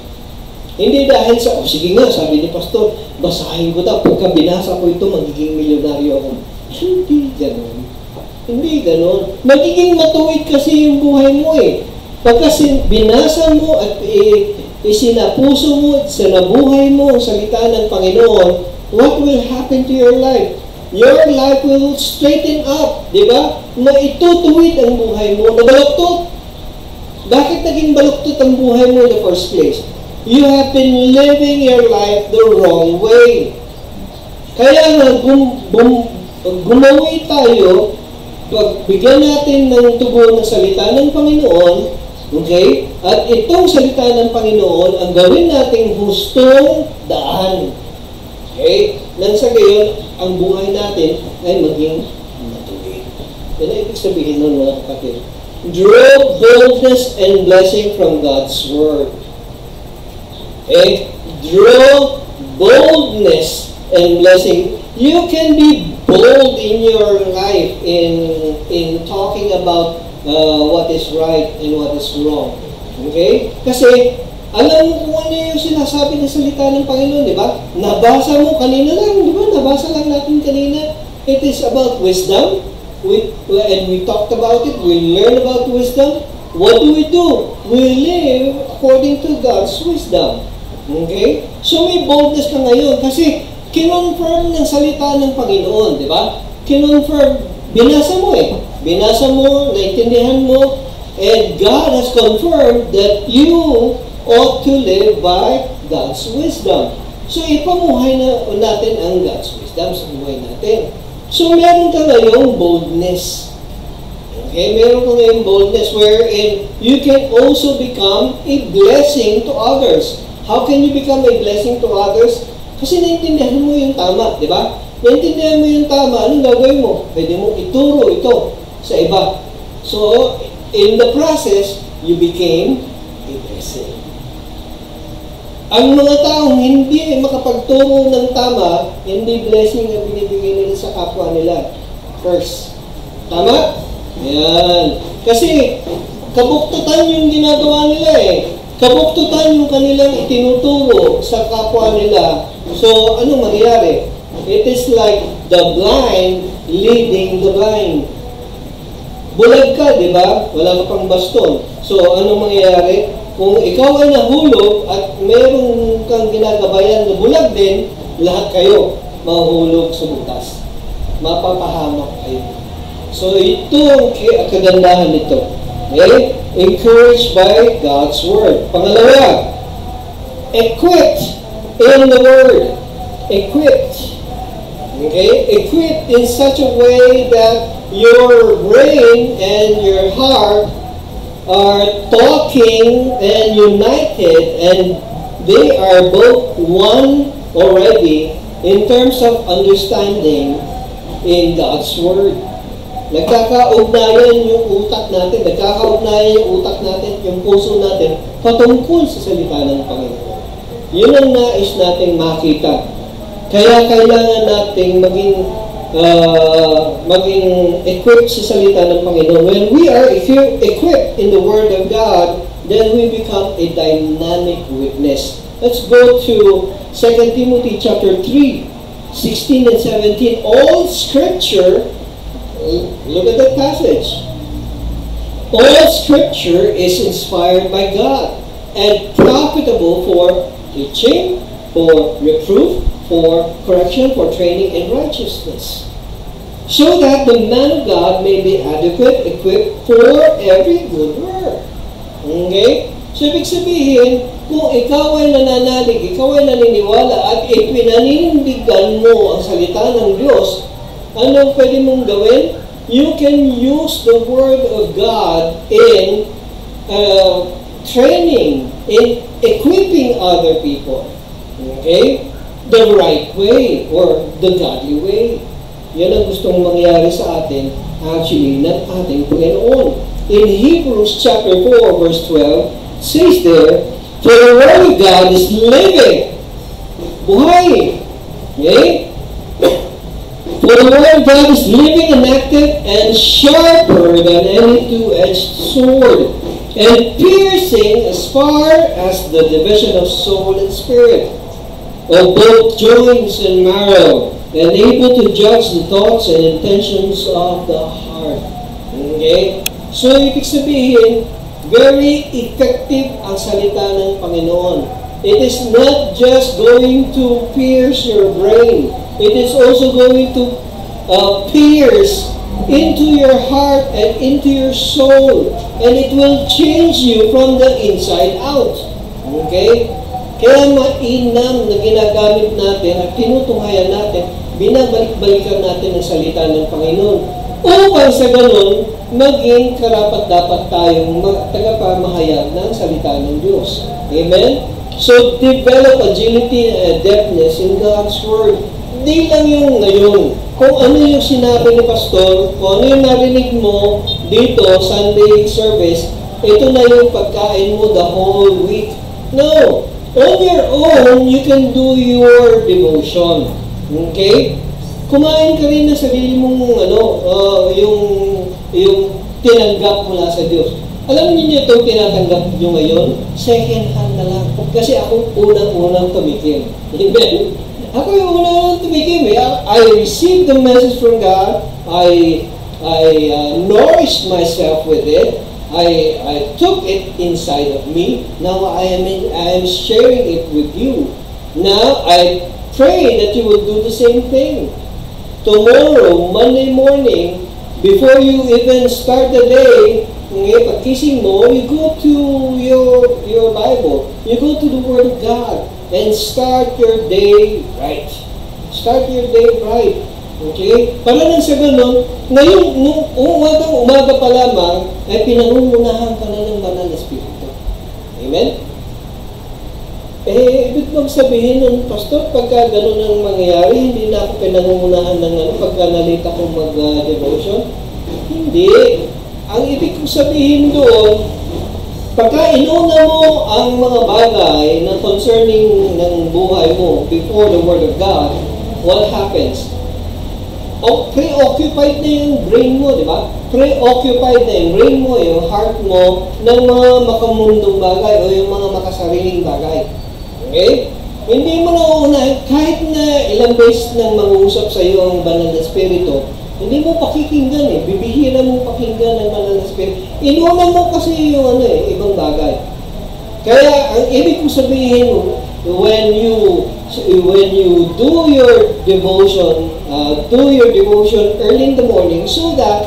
Hindi dahil sa, sige nga, sabi ni Pastor, basahin ko na, pagka binasa ko ito, magiging milyonaryo ako. Hindi ganon. Hindi ganon. Magiging matuwid kasi yung buhay mo eh. Pagka binasa mo at isinapuso mo, sinabuhay mo ang salita ng Panginoon, what will happen to your life? Your life will straighten up, di ba? Maitutuwid ang buhay mo na baluktot. Bakit naging baluktot ang buhay mo in the first place? You have been living your life the wrong way. Kaya nga, gumawi tayo, bigyan natin ng tugon ng salita ng Panginoon. Okay? At itong salita ng Panginoon, ang gawin nating hustong daan. Okay? Nang sa gayon, ang buhay natin ay maging matuwid. Yan ang ibig sabihin nun, mga kapatid. Draw boldness and blessing from God's Word. Okay? Draw boldness and blessing. You can be bold in your life in talking about what is right and what is wrong. Okay? Kasi, alam mo kung ano yung sinasabi ng salita ng Panginoon, di ba? Nabasa mo kanina lang, di ba? Nabasa lang natin kanina. It is about wisdom. And we talked about it. We learned about wisdom. What do? We live according to God's wisdom. Okay? So, may boldness ka ngayon kasi kinonfirm ng salita ng Panginoon, di ba? Kinonfirm. Binasa mo eh. Binasa mo, naintindihan mo, and God has confirmed that you ought to live by God's wisdom. So, ipamuhay na natin ang God's wisdom sa buhay natin. So, meron ka ngayong boldness. Okay? Meron ka ngayong boldness wherein you can also become a blessing to others. How can you become a blessing to others? Kasi naintindihan mo yung tama, di ba? Naintindihan mo yung tama, anong gagawin mo? Pwede mo ituro ito sa iba. So, in the process, you became a blessing. Ang mga taong hindi makapagturo ng tama, hindi blessing ang binibigay nila sa kapwa nila. First. Tama? Yan. Kasi, kabuktutan yung ginagawa nila eh. Kabuktutan yung kanilang itinuturo sa kapwa nila. So, anong mangyayari? It is like the blind leading the blind. Bulag ka, di ba? Wala ka pang baston. So, anong mangyayari? Kung ikaw ay nahulog at meron kang ginagabayan na bulag din, lahat kayo mahulog sa butas. Mapapahamak kayo. So, ito ang kagandahan nito. Okay? Encouraged by God's Word. Pangalawa, equipped in the Word. Equipped. Okay? Equipped in such a way that your brain and your heart are talking and united, and they are both one already in terms of understanding in God's Word. Nagkakaugnayan yung utak natin, yung puso natin patungkol sa salita ng Panginoon. Yun ang nais nating makita. Kaya kailangan nating maging equipped sa salita ng Panginoon. When we are equipped in the Word of God, then we become a dynamic witness. Let's go to 2 Timothy chapter 3. 2 16 and 17, all Scripture, look at that passage. All Scripture is inspired by God and profitable for teaching, for reproof, for correction, for training in righteousness, so that the man of God may be adequate, equipped for every good work. Okay? So, ibig sabihin, kung ikaw ay nananalig, ikaw ay naniniwala, at ipinanindigan mo ang salita ng Diyos, anong pwede mong gawin? You can use the Word of God in training, in equipping other people. Okay? The right way or the godly way. Yan ang gustong mangyari sa atin, actually, ng ating Panginoon. In Hebrews chapter 4, verse 12, says there, for the Word of God is living. Buhay. Okay? For the Word of God is living and active and sharper than any two-edged sword, and piercing as far as the division of soul and spirit, of both joints and marrow, and able to judge the thoughts and intentions of the heart. Okay? So, ibig sabihin, very effective ang salita ng Panginoon. It is not just going to pierce your brain. It is also going to pierce into your heart and into your soul. And it will change you from the inside out. Okay? Kaya mainam na ginagamit natin at tinutunghayan natin, binabalik-balikan natin ang salita ng Panginoon. Upang sa ganun, maging karapat-dapat tayong tagapamahayag ng salita ng Diyos. Amen? So, develop agility and adeptness in God's Word. Hindi lang yung ngayon. Kung ano yung sinabi ni Pastor, kung ano yung narinig mo dito, Sunday service, ito na yung pagkain mo the whole week. No. On your own, you can do your devotion. Okay? Kumain ka rin na sarili mong yung tinanggap mula sa Diyos. Alam niyo itong tinatanggap nyo ngayon? Second hand na lang. Kasi ako unang-unang tumikim. Amen? Ako yung unang-unang tumikim. I received the message from God. I nourished myself with it. I took it inside of me. Now I am sharing it with you. Now I pray that you will do the same thing. Tomorrow, Monday morning, before you even start the day, pagkising mo, you go to your Bible. You go to the Word of God and start your day right. Start your day right. Okay? Para nang sa ganun, ngayon, umaga pa lamang, ay pinangungunahan ka na ng Banal na Espiritu. Amen? Ibig bang sabihin nun, Pastor, pagka gano'n ang mangyayari, hindi na ako pinangungunahan ng pagka nalita kong mag-devotion? Hindi. Ang ibig kong sabihin doon, pagka inuna mo ang mga bagay na concerning ng buhay mo before the Word of God, what happens? Preoccupied na yung brain mo, di ba? Preoccupied na yung brain mo, yung heart mo, ng mga makamundong bagay o yung mga makasariling bagay. Okay? Hindi mo nauunahin, kahit na ilang beses nang mangusap sa iyo ang Banal na Espiritu, hindi mo pakikinggan bibihira mo pakinggan ang Banal na Espiritu. Inuna mo kasi yung ibang bagay. Kaya, ang ibig kong sabihin mo, when you do your devotion early in the morning so that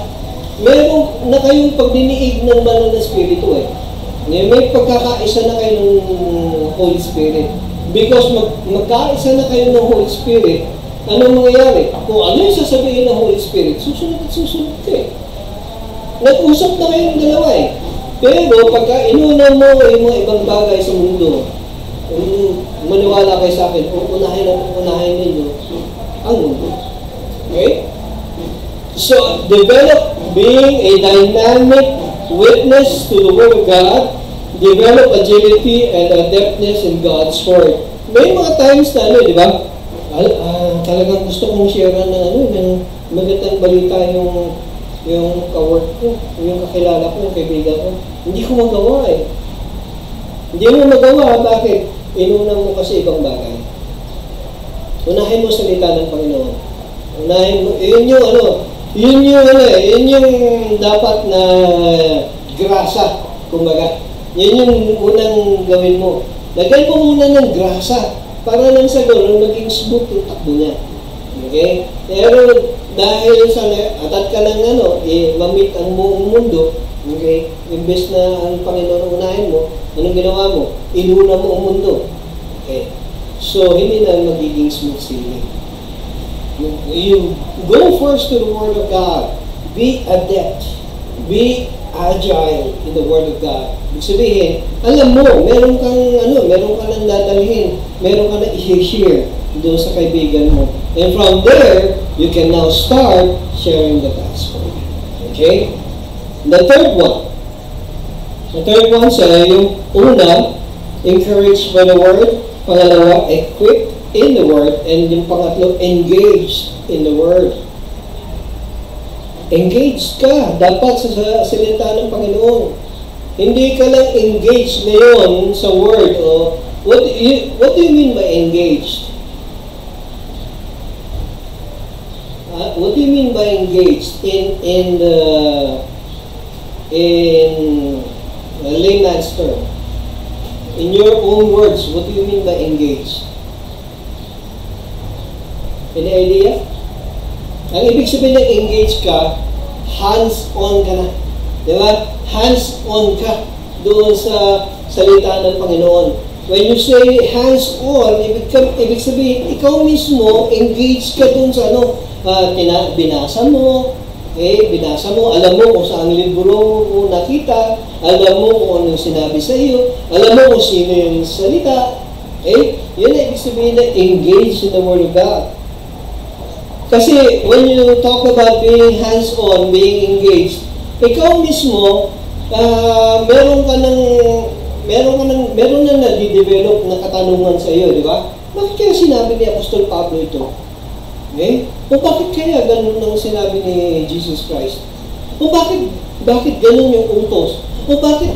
meron na kayong pagdiniig ng Banal na Espiritu may pagkakaisa na kayo ng Holy Spirit. Because magkaisa na kayo ng Holy Spirit, anong mangyayari? Kung ano yung sasabihin ng Holy Spirit, susunod at susunod ka Nag-usap na kayong dalawa Pero pagka inuna mo yung mga ibang bagay sa mundo, maniwala kayo sa akin, unahin ninyo ang mundo. Okay? So, develop being a dynamic witness to the Word of God, develop agility and adeptness in God's Word. May mga times na di ba? Talagang gusto kong share ng magandang balita yung ka-work ko, yung kakilala ko, yung kaibigan ko. Hindi ko magawa Hindi mo magawa, bakit? Inuna mo kasi ibang bagay. Unahin mo salita ng Panginoon. Unahin mo, yun yung dapat na grasa, kumbaga. Yun yung unang gawin mo. Lagay mo muna ng grasa para nang sa gano'n maging smooth yung takbo niya. Okay? Pero dahil sa atat ka ng mamit ang buong mundo, okay? Imbes na ang Panginoon unahin mo, anong ginawa mo? Inuna mo ang mundo. Okay? So, hindi na magiging smooth sailing. You go first to the Word of God. Be adept. Be agile in the Word of God. Ibig sabihin, alam mo, meron ka nang dadalhin, meron ka na i-share doon sa kaibigan mo. And from there, you can now start sharing the gospel. Okay? The third one sa yung una, encouraged by the Word. Pangalawa, equipped in the Word. And yung pangatlo, engaged in the Word. Engaged ka dapat sa salita ng Panginoon. Hindi ka lang engaged ngayon sa Word. O what do you mean by engaged? What do you mean by engaged in layman's term? In your own words, what do you mean by engaged? Any idea? Ang ibig sabihin ng engage ka, hands-on ka na. Di ba? Hands-on ka doon sa salita ng Panginoon. When you say hands-on, ibig sabihin, ikaw mismo, engage ka doon sa binasa mo, binasa mo, alam mo kung saan libro mo nakita, alam mo kung anong sinabi sa iyo, alam mo kung sino yung salita. Yun ang ibig sabihin na engage in the Word of God. Kasi when you talk about being hands-on, being engaged, ikaw mismo, meron na nadidevelop na katanungan sa iyo, di ba? Bakit kaya sinabi ni Apostol Pablo ito? Okay? O bakit kaya ganun ang sinabi ni Jesus Christ? O bakit ganun yung utos? O bakit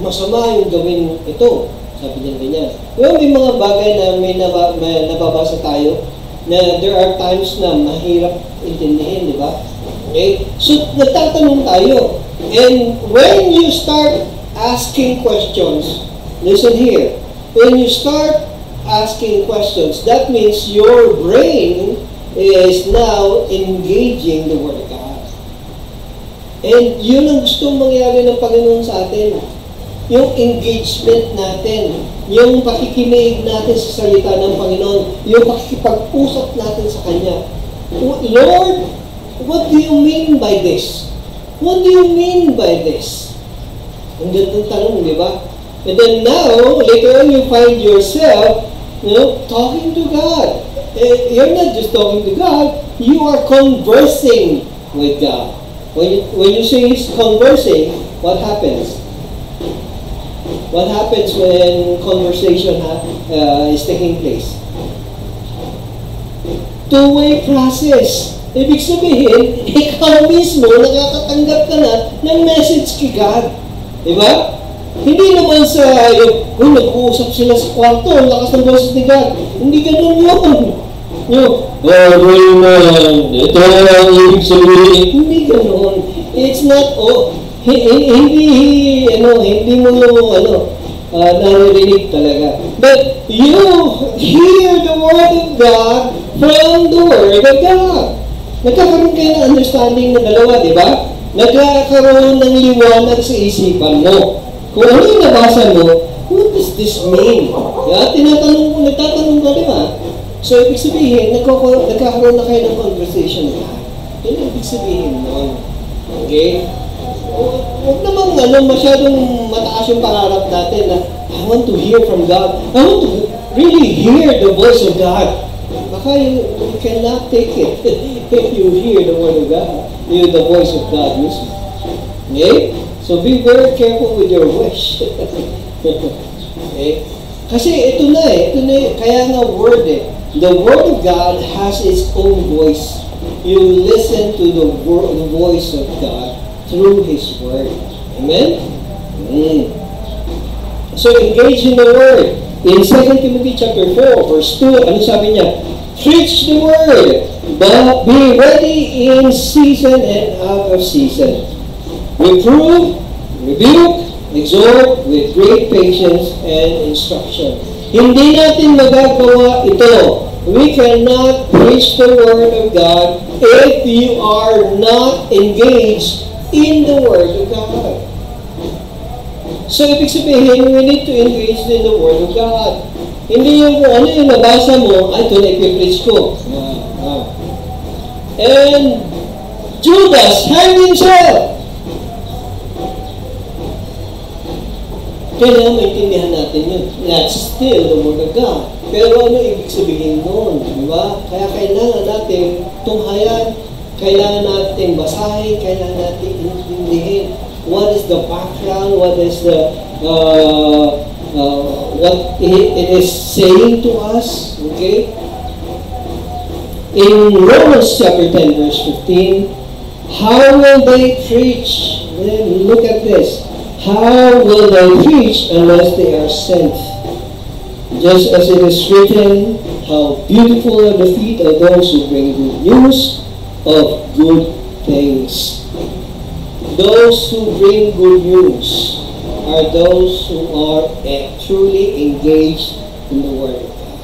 masama yung gawin ito? Sabi niya ganyan. Diba may mga bagay na may nababasa tayo na there are times na mahirap intindihin, di ba? Okay? So, nagtatanong tayo. And when you start asking questions, listen here. When you start asking questions, that means your brain is now engaging the Word of God. And yun ang gustong mangyari ng Panginoon sa atin. Yung engagement natin, yung pakikinig natin sa salita ng Panginoon, yung pakikipag-usap natin sa Kanya. Lord, what do you mean by this? What do you mean by this? Ang gandang tanong, di ba? And then now, later on, you find yourself, talking to God. You're not just talking to God, you are conversing with God. When you say conversing, what happens? What happens when conversation is taking place? Two-way process. Ibig sabihin, ikaw mismo nakakatanggap ka na ng message kay God. Diba? Hindi naman sa, nag-uusap sila sa kwarto, lakas ng boses ni God. Hindi ganun yun. Ito ang ibig sabihin. Hindi ganun. It's not, hindi mo naririnig talaga. But you hear the Word of God from the Word of God. Nagkakaroon kayo ng understanding ng dalawa, di ba? Nagkakaroon ng liwanag sa isipan mo. Kung ano yung nabasa mo, what does this mean? Nagtatanong ka, di ba? So, ibig sabihin, nagkakaroon na kayo ng conversation. Yun ang ibig sabihin nun. Okay? Huwag namang masyadong mataas yung pangarap natin na I want to hear from God. I want to really hear the voice of God. Baka you cannot take it if you hear the Word of God, hear the voice of God mismo. Okay? So be very careful with your wish. Okay? Kasi ito na kaya nga Word The Word of God has its own voice. You listen to the voice of God through His Word. Amen? So engage in the Word. In 2 Timothy chapter 4, verse 2, ano sabi niya? Preach the word, but be ready in season and out of season. Reprove, rebuke, exhort with great patience and instruction. Hindi natin magagawa ito. We cannot preach the Word of God if you are not engaged in the Word of God. So, ibig sabihin, we need to engage in the Word of God. Hindi yung kung ano yung nabasa mo, ay, ito na ipipreach ko. And Judas hanged himself. Kailangan maintindihan natin yun. That's still the Word of God. Pero ano ibig sabihin nun? Diba? Kaya kailangan natin tunghayan, kailangan natin basahin, kailangan natin intindihin. What is the background? What is the what it is saying to us? Okay? In Romans chapter 10, verse 15, how will they preach? Then look at this. How will they preach unless they are sent? Just as it is written, how beautiful are the feet of those who bring good news of good things. Those who bring good news are those who are truly engaged in the Word of God.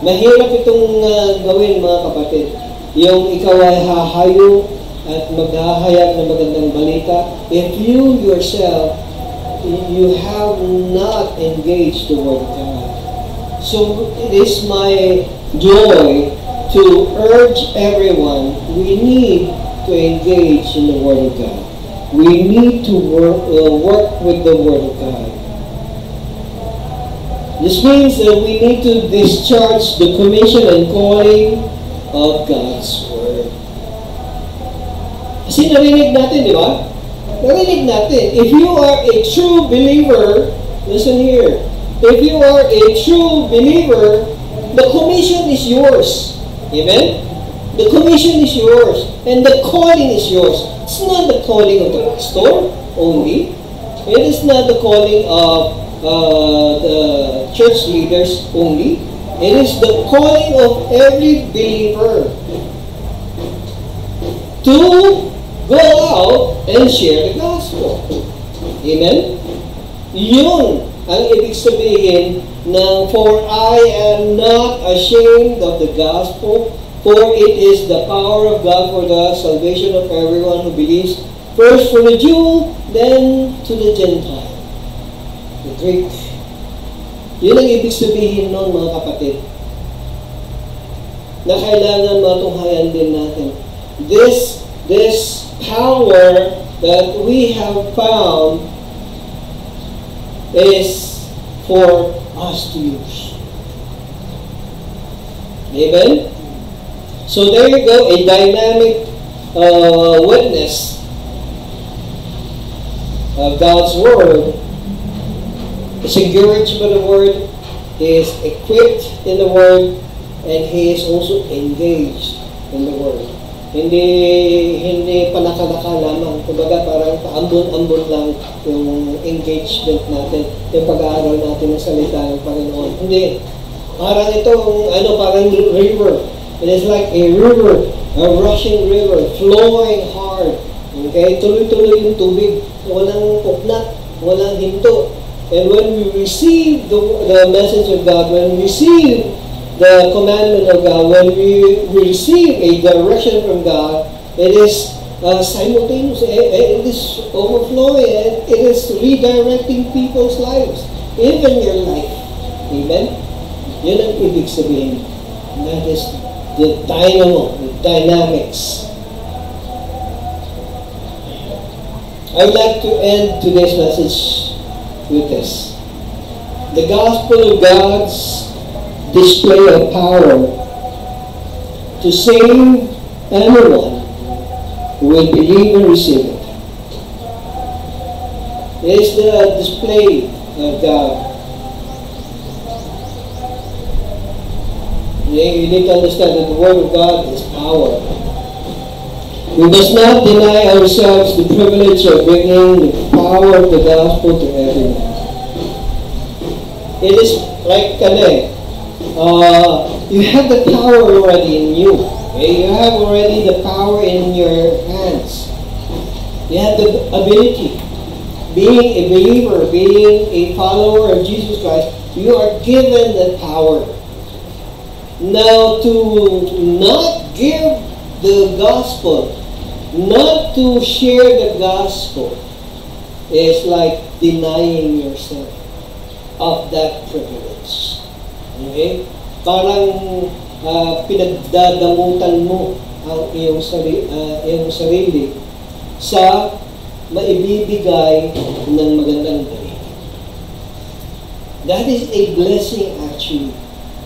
Mahirap itong gawin, mga kapatid. Yung ikaw ay hahayo at maghahayag ng magandang balita, if you yourself, you have not engaged the Word of God. So it is my joy to urge everyone, we need to engage in the Word of God. We need to work with the Word of God. This means that we need to discharge the commission and calling of God's Word. Kasi narinig natin, di ba? Narinig natin. If you are a true believer, listen here. If you are a true believer, the commission is yours. Amen? The commission is yours. And the calling is yours. It's not the calling of the pastor only. It is not the calling of the church leaders only. It is the calling of every believer to go out and share the gospel. Amen? Yun ang ibig sabihin ng for I am not ashamed of the gospel, for it is the power of God for the salvation of everyone who believes, first for the Jew, then to the Gentile, the Greek. Yun ang ibig sabihin nun, mga kapatid, na kailangan matunghayan din natin. This power that we have found is for us to use. Amen? So there you go, a dynamic witness of God's Word is encouraged by the Word, he is equipped in the Word, and he is also engaged in the Word. Hindi panakalaka lamang. Kumbaga parang paambon-ambon lang yung engagement natin, yung pag-aaral natin ng salita ng Panginoon. Hindi. Parang itong, parang river. It is like a river, a rushing river, flowing hard. Okay? Tuloy-tuloy yung tubig. Walang puknat, walang hinto. And when we receive the message of God, when we receive the commandment of God, when we receive a direction from God, it is simultaneous, it is overflowing, and it is redirecting people's lives, even your life. Amen? Yun ang ibig sabihin. That is the dynamo, the dynamics. I would like to end today's message with this. The gospel of God's display of power to save anyone who will believe and receive it. It is the display of God. You need to understand that the Word of God is power. We must not deny ourselves the privilege of bringing the power of the gospel to everyone. It is like you have the power already in you. Okay? You have already the power in your hands. You have the ability. Being a believer, being a follower of Jesus Christ, you are given the power. Now, to not give the gospel, not to share the gospel, is like denying yourself of that privilege. Okay? Parang pinagdadamutan mo ang iyong sarili sa maibibigay ng magandang balita. That is a blessing actually.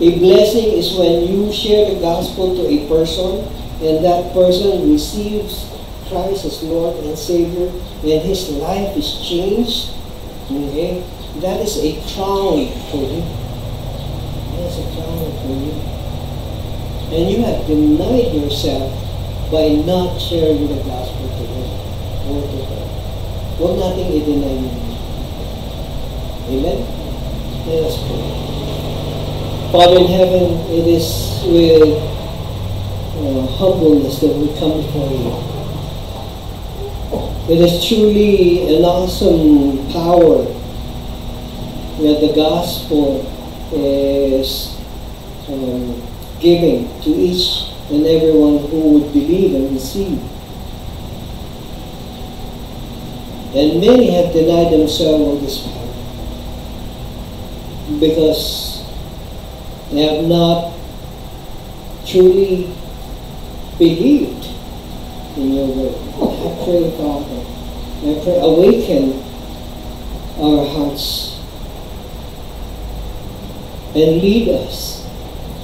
A blessing is when you share the gospel to a person and that person receives Christ as Lord and Savior and his life is changed. Okay? That is a crown for you. That is a crown for you. And you have denied yourself by not sharing the gospel to him or to her. Huwag nating i-deny yun. Amen? Let us pray. Father in heaven, it is with humbleness that we come before you. It is truly an awesome power that the gospel is giving to each and everyone who would believe and receive. And many have denied themselves of this power because they have not truly believed in your word. I pray, Father, I pray, awaken our hearts and lead us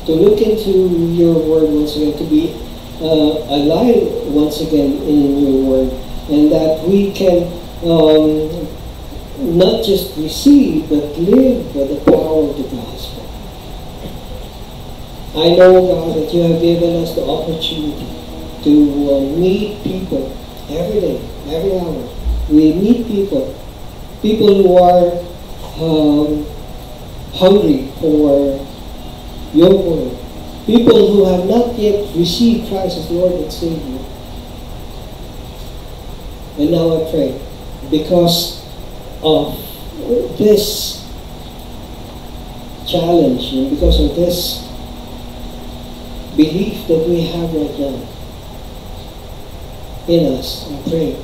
to look into your word once again, to be alive once again in your word, and that we can not just receive, but live by the power of the gospel. I know, God, that you have given us the opportunity to meet people every day, every hour. We meet people who are hungry for your word, people who have not yet received Christ as Lord and Savior. And now I pray, because of this challenge and because of this belief that we have right now in us, I pray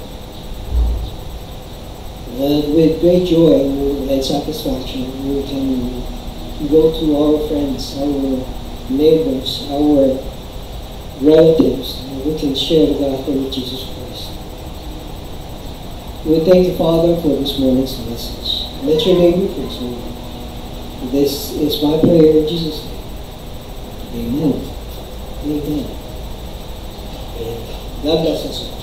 that with great joy and satisfaction we can go to our friends, our neighbors, our relatives, and we can share the gospel with Jesus Christ. We thank you, Father, for this morning's message. Let your name be praised, Lord. This is my prayer in Jesus' name. Amen. Amen. And God bless us all.